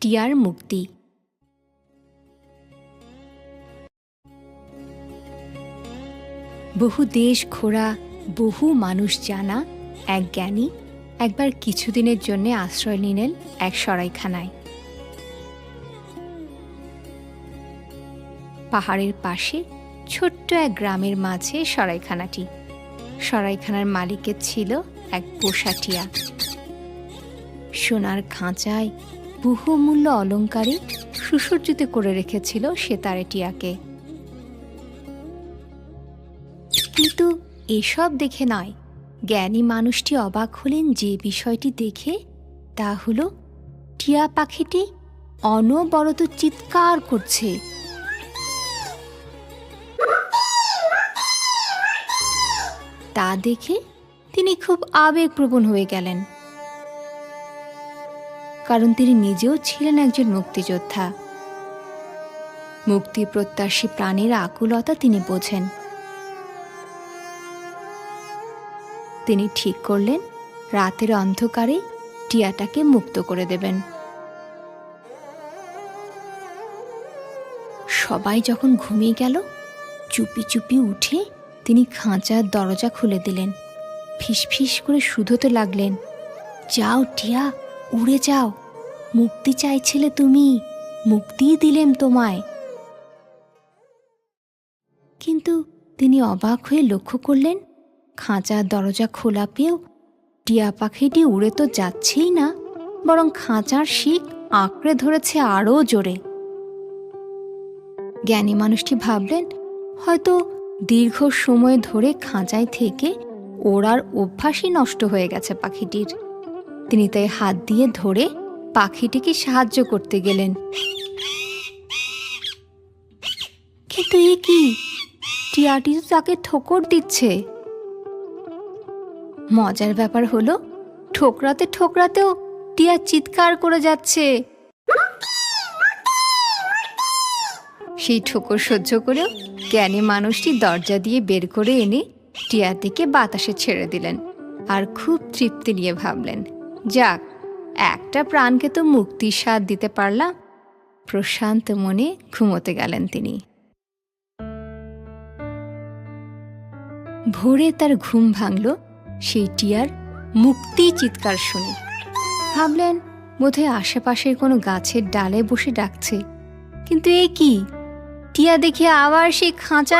টিয়ার মুক্তি। বহু দেশ ঘোরা, বহু মানুষ জানা এক জ্ঞানী একবার কিছুদিনের জন্য আশ্রয় নিলেন এক সরাইখানায়। পাহাড়ের পাশে ছোট্ট এক গ্রামের মাঝে সরাইখানাটি। সরাইখানার মালিকের ছিল এক পোষা টিয়া। সোনার খাঁচায় বহুমূল্য অলংকারে সুসজ্জিত করে রেখেছিল সে তার টিয়াকে। কিন্তু এসব দেখে নয়, জ্ঞানী মানুষটি অবাক হলেন যে বিষয়টি দেখে, তা হলো টিয়া পাখিটি অনবরত চিৎকার করছে। তা দেখে তিনি খুব আবেগপ্রবণ হয়ে গেলেন, কারণ তিনি নিজেও ছিলেন একজন মুক্তিযোদ্ধা। মুক্তি প্রত্যাশী প্রাণীর আকুলতা তিনি বোঝেন। তিনি ঠিক করলেন রাতের অন্ধকারে টিয়াটাকে মুক্ত করে দেবেন। সবাই যখন ঘুমিয়ে গেল, চুপি চুপি উঠে তিনি খাঁচার দরজা খুলে দিলেন। ফিসফিস করে শুধোতে লাগলেন, যাও টিয়া, উড়ে যাও, মুক্তি চাইছিলে তুমি, মুক্তিই দিলেম তোমায়। কিন্তু তিনি অবাক হয়ে লক্ষ্য করলেন, খাঁচার দরজা খোলা পেয়েও টিয়া পাখিটি উড়ে তো যাচ্ছেই না, বরং খাঁচার শিক আঁকড়ে ধরেছে আরও জোরে। জ্ঞানী মানুষটি ভাবলেন, হয়তো দীর্ঘ সময় ধরে খাঁচায় থেকে ওড়ার অভ্যাসই নষ্ট হয়ে গেছে পাখিটির। তিনি তাই হাত দিয়ে ধরে পাখিটিকে সাহায্য করতে গেলেন। কিন্তু এ কি, টিয়াটি তো তাকে ঠোকর দিচ্ছে। মজার ব্যাপার হলো, ঠোকরাতে ঠোকরাতেও টিয়া চিৎকার করে যাচ্ছে। সেই ঠোকর সহ্য করেও জ্ঞানী মানুষটি দরজা দিয়ে বের করে এনে টিয়াটিকে বাতাসে ছেড়ে দিলেন, আর খুব তৃপ্তি নিয়ে ভাবলেন, যাক, একটা প্রাণকে তো মুক্তির স্বাদ দিতে পারলাম। প্রশান্ত মনে ঘুমোতে গেলেন তিনি। ভোরে তার ঘুম ভাঙল সেই টিয়ার মুক্তি চিৎকার শুনে। ভাবলেন, বোধহয় আশেপাশের কোনো গাছের ডালে বসে ডাকছে। কিন্তু এ কি, টিয়া দেখে আবার সেই খাঁচা